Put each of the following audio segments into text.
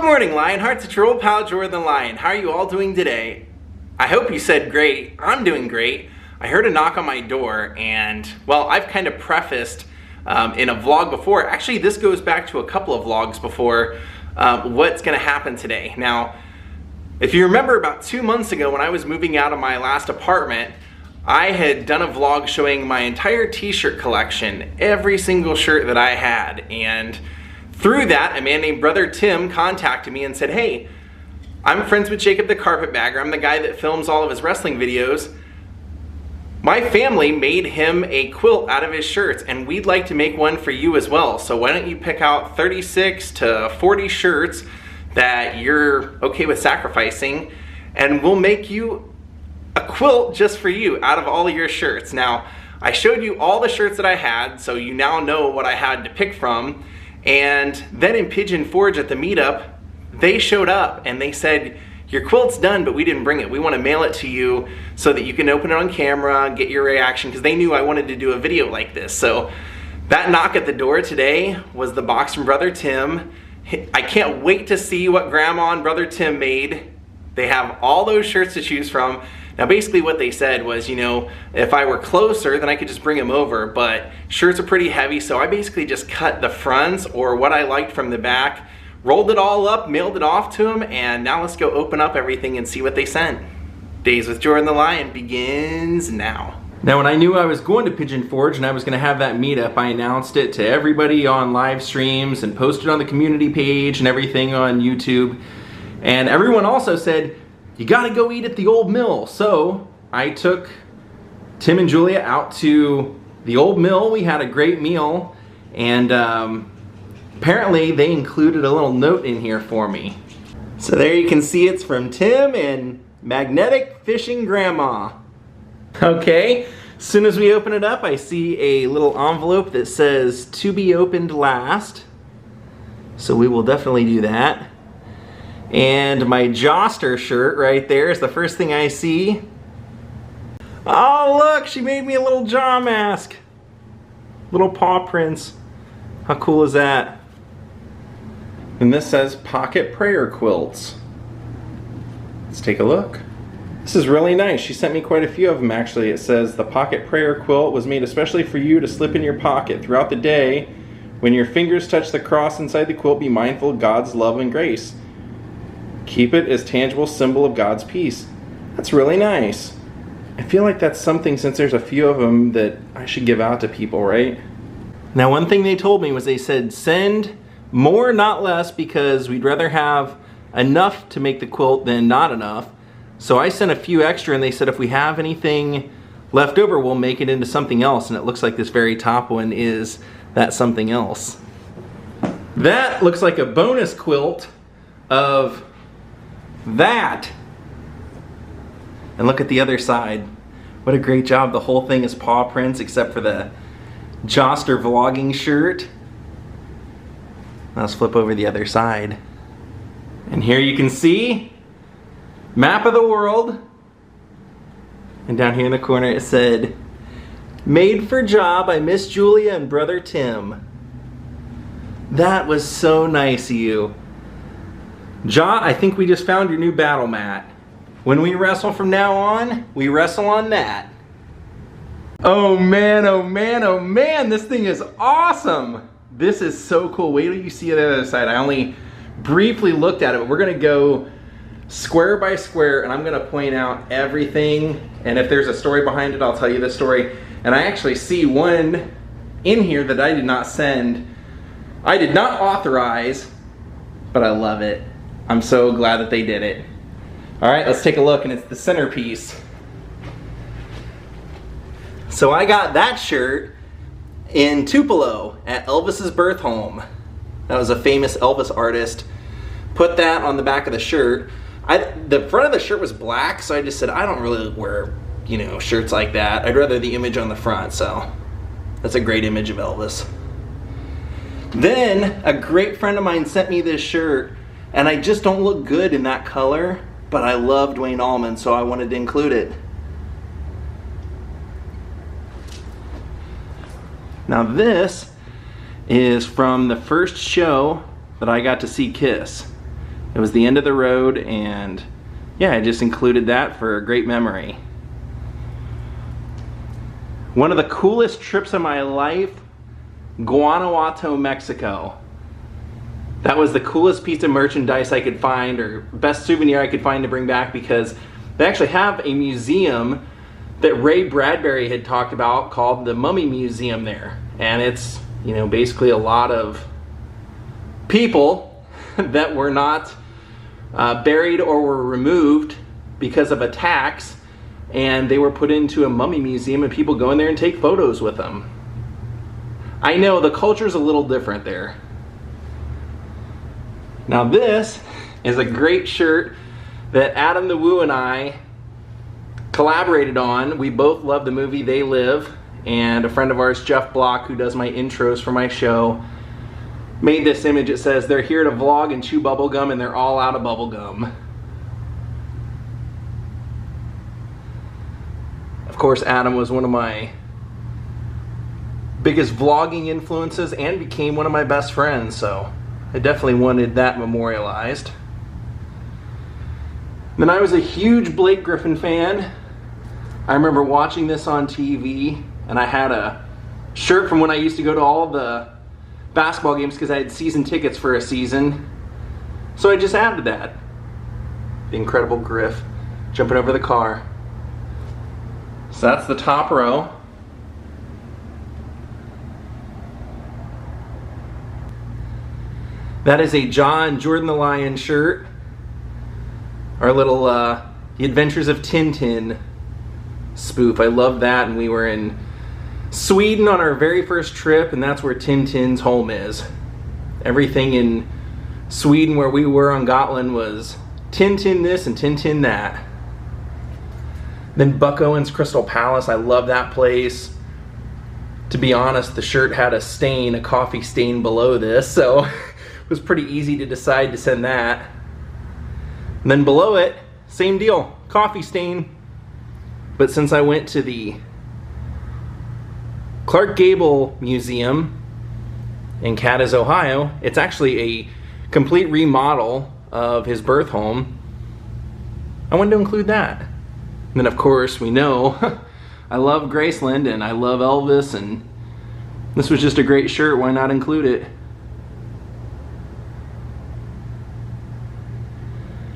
Good morning, Lionhearts. It's your old pal Jordan Lion. How are you all doing today? I hope you said great. I'm doing great. I heard a knock on my door and, well, I've kind of prefaced in a vlog before. Actually, this goes back to a couple of vlogs before what's going to happen today. Now, if you remember about 2 months ago when I was moving out of my last apartment, I had done a vlog showing my entire t-shirt collection, every single shirt that I had, and through that, a man named Brother Tim contacted me and said, hey, I'm friends with Jacob the Carpetbagger. I'm the guy that films all of his wrestling videos. My family made him a quilt out of his shirts, and we'd like to make one for you as well. So why don't you pick out 36 to 40 shirts that you're okay with sacrificing, and we'll make you a quilt just for you out of all of your shirts. Now, I showed you all the shirts that I had, so you now know what I had to pick from. And then in Pigeon Forge at the meetup, they showed up and they said, your quilt's done, but we didn't bring it. We want to mail it to you so that you can open it on camera, get your reaction, because they knew I wanted to do a video like this. So that knock at the door today was the box from Brother Tim. I can't wait to see what Grandma and Brother Tim made. They have all those shirts to choose from. Now basically what they said was, you know, if I were closer then I could just bring them over, but shirts are pretty heavy, so I basically just cut the fronts or what I liked from the back, rolled it all up, mailed it off to them, and now let's go open up everything and see what they sent. Daze with Jordan the Lion begins now. Now when I knew I was going to Pigeon Forge and I was going to have that meetup, I announced it to everybody on live streams and posted on the community page and everything on YouTube. And everyone also said, you gotta go eat at the old mill. So I took Tim and Julia out to the old mill. We had a great meal, and apparently they included a little note in here for me. So there you can see it's from Tim and Magnetic Fishing Grandma. Okay, as soon as we open it up, I see a little envelope that says to be opened last. So we will definitely do that. And my Joster shirt right there is the first thing I see. Oh look, she made me a little jaw mask. Little paw prints. How cool is that? And this says Pocket Prayer Quilts. Let's take a look. This is really nice. She sent me quite a few of them actually. It says the Pocket Prayer Quilt was made especially for you to slip in your pocket throughout the day. When your fingers touch the cross inside the quilt, be mindful of God's love and grace. Keep it as a tangible symbol of God's peace. That's really nice. I feel like that's something, since there's a few of them, that I should give out to people, right? Now one thing they told me was they said send more, not less, because we'd rather have enough to make the quilt than not enough. So I sent a few extra, and they said if we have anything left over, we'll make it into something else. And it looks like this very top one is that something else. That looks like a bonus quilt of that. And look at the other side. What a great job. The whole thing is paw prints except for the Joster vlogging shirt. Let's flip over the other side. And here you can see map of the world. And down here in the corner it said, made for job by Miss Julia and Brother Tim. That was so nice of you. Ja, I think we just found your new battle mat. When we wrestle from now on, we wrestle on that. Oh man, oh man, oh man, this thing is awesome. This is so cool. Wait till you see the other side. I only briefly looked at it, but we're gonna go square by square and I'm gonna point out everything. And if there's a story behind it, I'll tell you the story. And I actually see one in here that I did not send. I did not authorize, but I love it. I'm so glad that they did it. All right, let's take a look, and it's the centerpiece. So I got that shirt in Tupelo at Elvis's birth home. That was a famous Elvis artist. Put that on the back of the shirt. The front of the shirt was black, so I just said, I don't really wear, you know, shirts like that. I'd rather the image on the front, so that's a great image of Elvis. Then a great friend of mine sent me this shirt, and I just don't look good in that color, but I love Dwayne Allman, so I wanted to include it. Now this is from the first show that I got to see Kiss. It was the end of the road, and yeah, I just included that for a great memory. One of the coolest trips of my life, Guanajuato, Mexico. That was the coolest piece of merchandise I could find, or best souvenir I could find to bring back, because they actually have a museum that Ray Bradbury had talked about called the Mummy Museum there. And it's, you know, basically a lot of people that were not buried or were removed because of attacks, and they were put into a mummy museum, and people go in there and take photos with them. I know the culture's a little different there. Now this is a great shirt that Adam the Woo and I collaborated on. We both love the movie They Live, and a friend of ours, Jeff Block, who does my intros for my show, made this image. It says, "They're here to vlog and chew bubblegum, and they're all out of bubblegum." Of course, Adam was one of my biggest vlogging influences and became one of my best friends, so I definitely wanted that memorialized. Then I was a huge Blake Griffin fan. I remember watching this on TV, and I had a shirt from when I used to go to all the basketball games because I had season tickets for a season. So I just added that. The incredible Griff jumping over the car. So that's the top row. That is a John Jordan the Lion shirt. Our little The Adventures of Tintin spoof. I love that, and we were in Sweden on our very first trip, and that's where Tintin's home is. Everything in Sweden where we were on Gotland was Tintin this and Tintin that. Then Buck Owens Crystal Palace, I love that place. To be honest, the shirt had a stain, a coffee stain below this, so it was pretty easy to decide to send that. And then below it, same deal, coffee stain. But since I went to the Clark Gable Museum in Cadiz, Ohio, it's actually a complete remodel of his birth home. I wanted to include that. And then of course we know I love Graceland and I love Elvis, and this was just a great shirt, why not include it?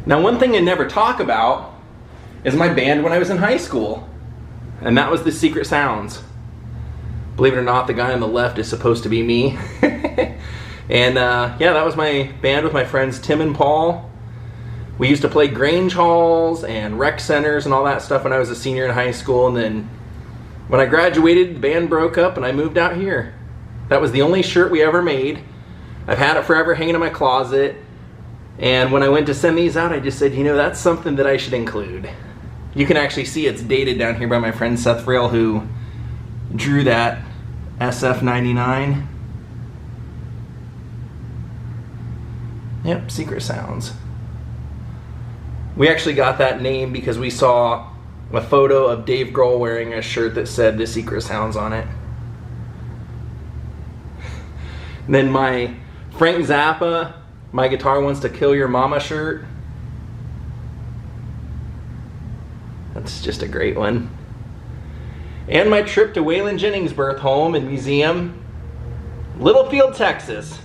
Now, one thing I never talk about is my band when I was in high school, and that was the Secret Sounds. Believe it or not, the guy on the left is supposed to be me. And yeah, that was my band with my friends Tim and Paul. We used to play Grange Halls and rec centers and all that stuff when I was a senior in high school, and then when I graduated, the band broke up and I moved out here. That was the only shirt we ever made. I've had it forever hanging in my closet. And when I went to send these out, I just said, you know, that's something that I should include. You can actually see it's dated down here by my friend Seth Frail, who drew that SF99. Yep, Secret Sounds. We actually got that name because we saw a photo of Dave Grohl wearing a shirt that said The Secret Sounds on it. And then my Frank Zappa, My Guitar Wants to Kill Your Mama shirt. That's just a great one. And my trip to Waylon Jennings' birth home and museum, Littlefield, Texas,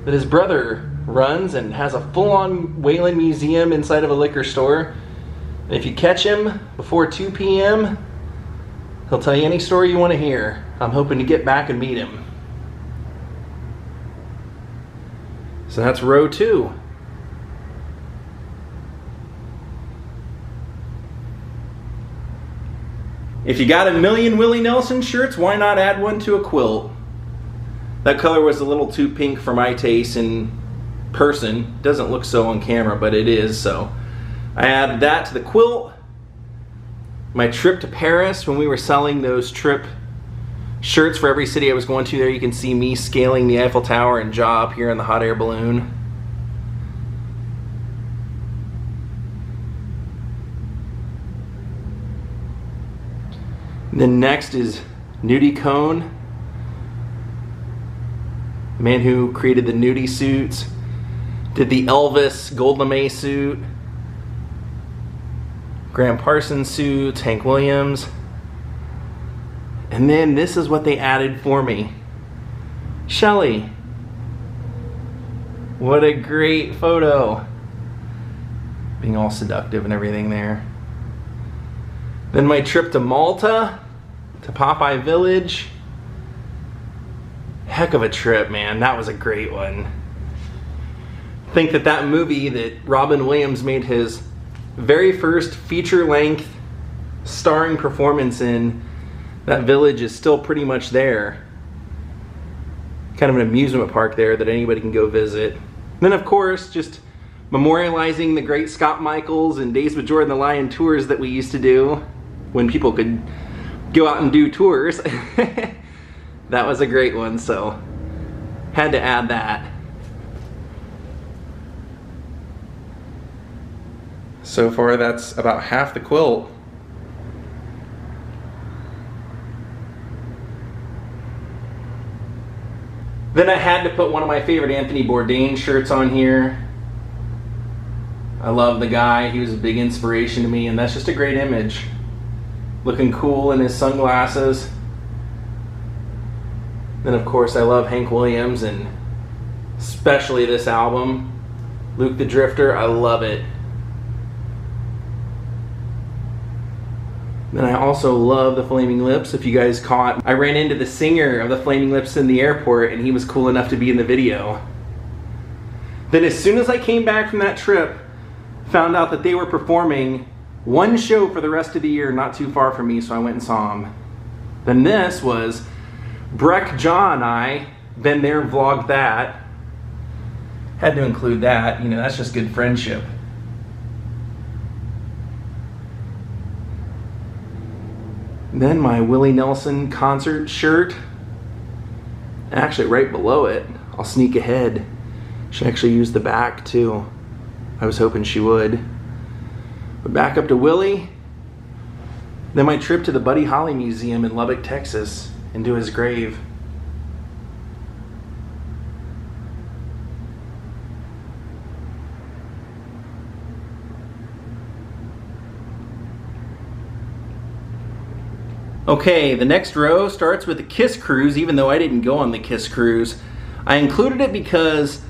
that his brother runs and has a full-on Waylon museum inside of a liquor store. And if you catch him before 2 p.m., he'll tell you any story you want to hear. I'm hoping to get back and meet him. So that's row 2. If you got a million Willie Nelson shirts, why not add one to a quilt? That color was a little too pink for my taste in person. Doesn't look so on camera, but it is. So I added that to the quilt. My trip to Paris, when we were selling those trip shirts for every city I was going to, there you can see me scaling the Eiffel Tower and jaw up here in the hot air balloon. And then next is Nudie Cone, the man who created the nudie suits, Did the Elvis Gold Lame suit, Graham Parsons suits, Hank Williams. And then this is what they added for me. Shelly. What a great photo. Being all seductive and everything there. Then my trip to Malta, to Popeye Village. Heck of a trip, man. That was a great one. I think that movie that Robin Williams made his very first feature-length starring performance in, that village is still pretty much there. Kind of an amusement park there that anybody can go visit. And then of course, just memorializing the great Scott Michaels and Daze with Jordan the Lion tours that we used to do when people could go out and do tours. That was a great one, so had to add that. So far, that's about half the quilt. Then I had to put one of my favorite Anthony Bourdain shirts on here. I love the guy. He was a big inspiration to me, and that's just a great image. Looking cool in his sunglasses. Then of course I love Hank Williams, and especially this album, Luke the Drifter. I love it. Then I also love the Flaming Lips. If you guys caught, I ran into the singer of the Flaming Lips in the airport, and he was cool enough to be in the video. Then as soon as I came back from that trip, found out that they were performing one show for the rest of the year not too far from me, so I went and saw them. Then this was Breck, John, and I, been there, vlogged that. Had to include that, you know, that's just good friendship. Then my Willie Nelson concert shirt. Actually right below it, I'll sneak ahead. She actually used the back too. I was hoping she would. But back up to Willie. Then my trip to the Buddy Holly Museum in Lubbock, Texas, and to his grave. Okay, the next row starts with the Kiss Cruise, even though I didn't go on the Kiss Cruise. I included it because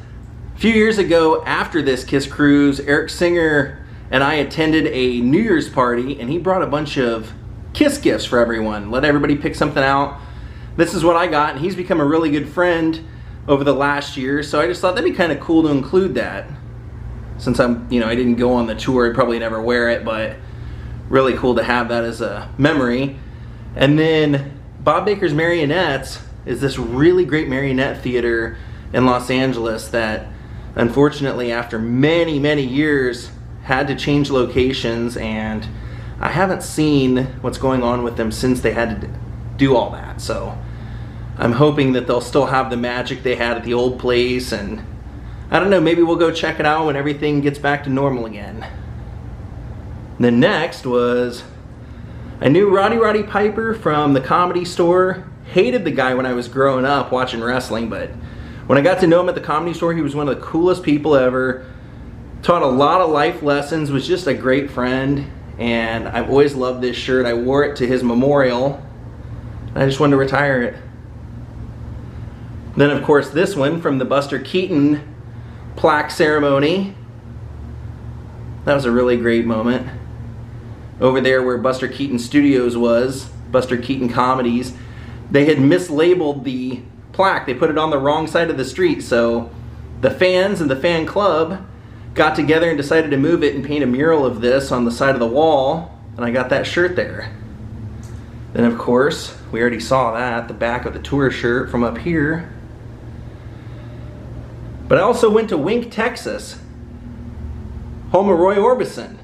a few years ago after this Kiss Cruise, Eric Singer and I attended a New Year's party, and he brought a bunch of Kiss gifts for everyone. Let everybody pick something out. This is what I got, and he's become a really good friend over the last year, so I just thought that'd be kind of cool to include that. Since I didn't go on the tour, I'd probably never wear it, but really cool to have that as a memory. And then Bob Baker's Marionettes is this really great marionette theater in Los Angeles that unfortunately after many, many years had to change locations, and I haven't seen what's going on with them since they had to do all that. So I'm hoping that they'll still have the magic they had at the old place, and I don't know, maybe we'll go check it out when everything gets back to normal again. And then next was, I knew Roddy Piper from the Comedy Store. Hated the guy when I was growing up watching wrestling, but when I got to know him at the Comedy Store, he was one of the coolest people ever. Taught a lot of life lessons, was just a great friend, and I've always loved this shirt. I wore it to his memorial, and I just wanted to retire it. Then of course this one from the Buster Keaton plaque ceremony. That was a really great moment. Over there where Buster Keaton Studios was, Buster Keaton Comedies, they had mislabeled the plaque. They put it on the wrong side of the street, so the fans and the fan club got together and decided to move it and paint a mural of this on the side of the wall, and I got that shirt there. Then of course, we already saw that, the back of the tour shirt from up here. But I also went to Wink, Texas, home of Roy Orbison.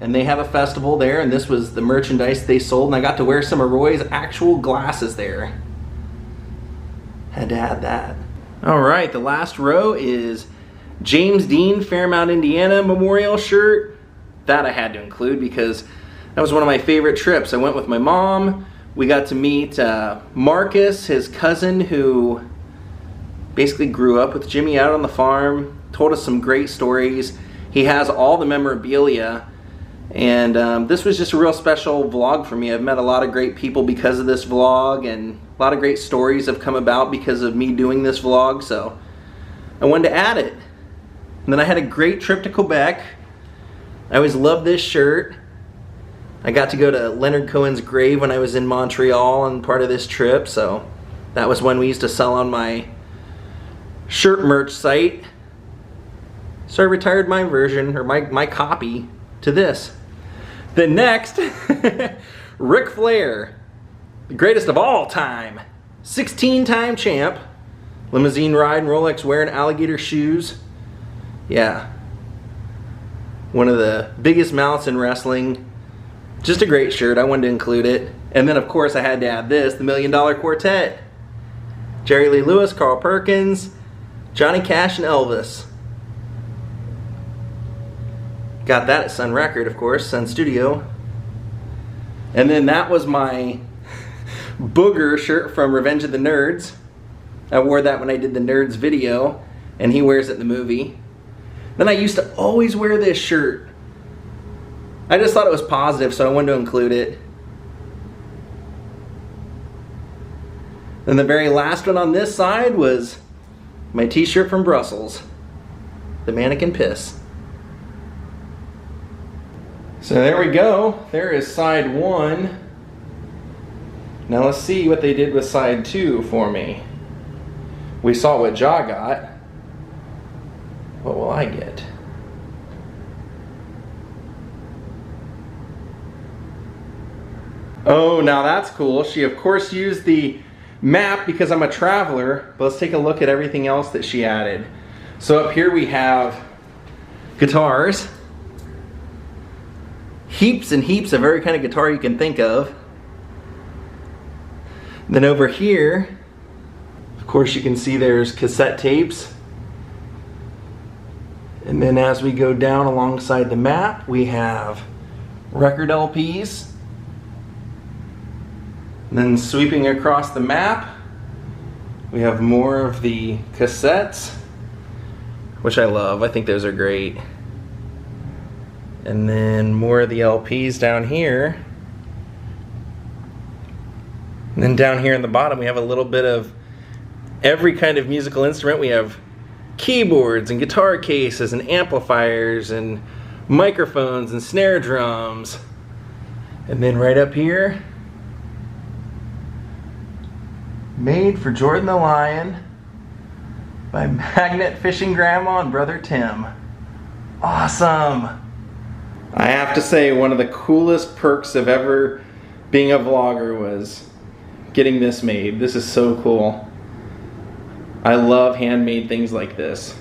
And they have a festival there, and this was the merchandise they sold, and I got to wear some of Roy's actual glasses there. Had to add that. All right, the last row is James Dean Fairmount, Indiana memorial shirt. That I had to include because that was one of my favorite trips. I went with my mom. We got to meet Marcus, his cousin, who basically grew up with Jimmy out on the farm. told us some great stories. He has all the memorabilia, and this was just a real special vlog for me. I've met a lot of great people because of this vlog, and a lot of great stories have come about because of me doing this vlog, so I wanted to add it. And then I had a great trip to Quebec. I always loved this shirt. I got to go to Leonard Cohen's grave when I was in Montreal on part of this trip, so that was one we used to sell on my shirt merch site. So I retired my version, or my copy, to this. Then next, Ric Flair, the greatest of all time, 16-time champ, limousine ride and Rolex wearing alligator shoes. Yeah, one of the biggest mouths in wrestling. Just a great shirt, I wanted to include it. And then of course I had to add this, the $1 Million Quartet. Jerry Lee Lewis, Carl Perkins, Johnny Cash, and Elvis. Got that at Sun Record, of course, Sun Studio. And then that was my Booger shirt from Revenge of the Nerds. I wore that when I did the Nerds video, and he wears it in the movie. Then I used to always wear this shirt. I just thought it was positive, so I wanted to include it. Then the very last one on this side was my t-shirt from Brussels, the Mannequin Piss. So there we go. There is side 1. Now let's see what they did with side 2 for me. We saw what Ja got. What will I get? Oh, now that's cool. She of course used the map because I'm a traveler, but let's take a look at everything else that she added. So up here we have guitars. Heaps and heaps of every kind of guitar you can think of. Then over here, of course you can see there's cassette tapes. And then as we go down alongside the map, we have record LPs. And then sweeping across the map, we have more of the cassettes, which I love. I think those are great. And then more of the LPs down here. And then down here in the bottom, we have a little bit of every kind of musical instrument. We have keyboards and guitar cases and amplifiers and microphones and snare drums. And then right up here, Made for Jordan the Lion by Magnet Fishing Grandma and Brother Tim. Awesome! I have to say, one of the coolest perks of ever being a vlogger was getting this made. This is so cool. I love handmade things like this.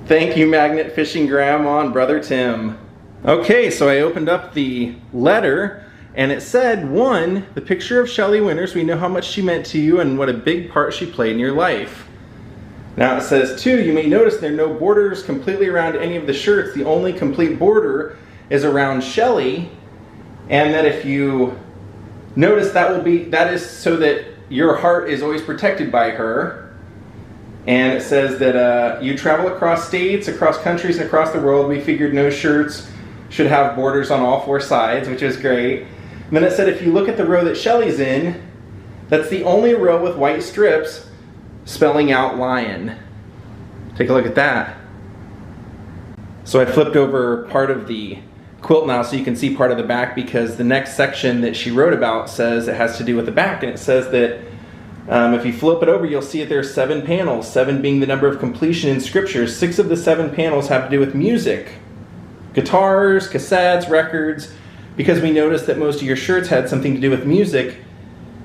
Thank you, Magnet Fishing Grandma and Brother Tim. Okay, so I opened up the letter and it said, 1, the picture of Shelley Winters. We know how much she meant to you and what a big part she played in your life. Now it says 2, you may notice there are no borders completely around any of the shirts. The only complete border is around Shelley, and that if you notice, that is so that your heart is always protected by her. And it says that you travel across states, across countries, and across the world. We figured no shirts should have borders on all 4 sides, which is great. And then it said if you look at the row that Shelley's in, that's the only row with white strips spelling out lion. Take a look at that. So I flipped over part of the quilt now so you can see part of the back, because the next section that she wrote about says it has to do with the back, and it says that if you flip it over, you'll see that there's 7 panels, 7 being the number of completion in scripture. 6 of the 7 panels have to do with music. Guitars, cassettes, records, because we noticed that most of your shirts had something to do with music.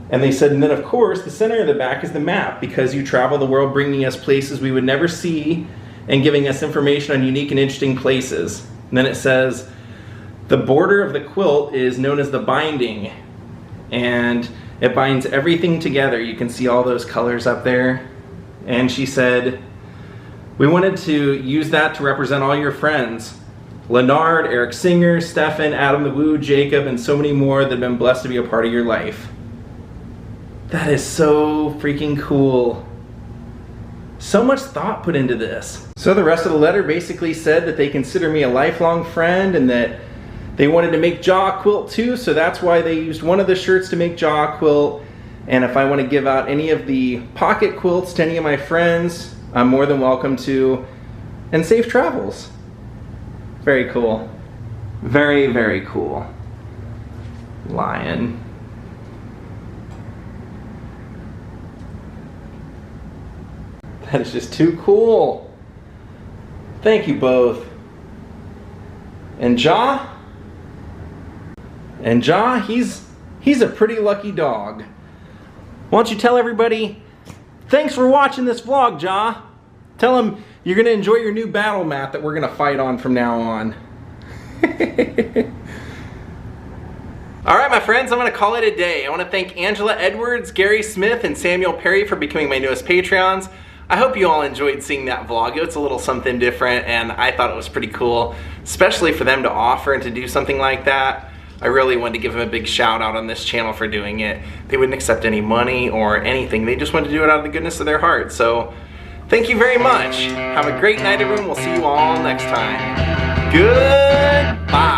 And they said, and then of course, the center of the back is the map, because you travel the world bringing us places we would never see and giving us information on unique and interesting places. And then it says, the border of the quilt is known as the binding, and it binds everything together. You can see all those colors up there. And she said, we wanted to use that to represent all your friends. Leonard, Eric Singer, Stefan, Adam the Woo, Jacob, and so many more that have been blessed to be a part of your life. That is so freaking cool. So much thought put into this. So the rest of the letter basically said that they consider me a lifelong friend and that they wanted to make Jaw a quilt too, so that's why they used one of the shirts to make Jaw a quilt. And if I want to give out any of the pocket quilts to any of my friends, I'm more than welcome to. And safe travels. Very cool. Very, very cool. Lion. That is just too cool. Thank you both. And Jaw? And Jaw, he's a pretty lucky dog. Why don't you tell everybody, thanks for watching this vlog, Jaw. Tell them you're gonna enjoy your new battle mat that we're gonna fight on from now on. Alright my friends, I'm gonna call it a day. I wanna thank Angela Edwards, Gary Smith, and Samuel Perry for becoming my newest Patreons. I hope you all enjoyed seeing that vlog. It's a little something different and I thought it was pretty cool, especially for them to offer and to do something like that. I really wanted to give them a big shout out on this channel for doing it. They wouldn't accept any money or anything. They just wanted to do it out of the goodness of their heart. So thank you very much. Have a great night everyone. We'll see you all next time. Goodbye.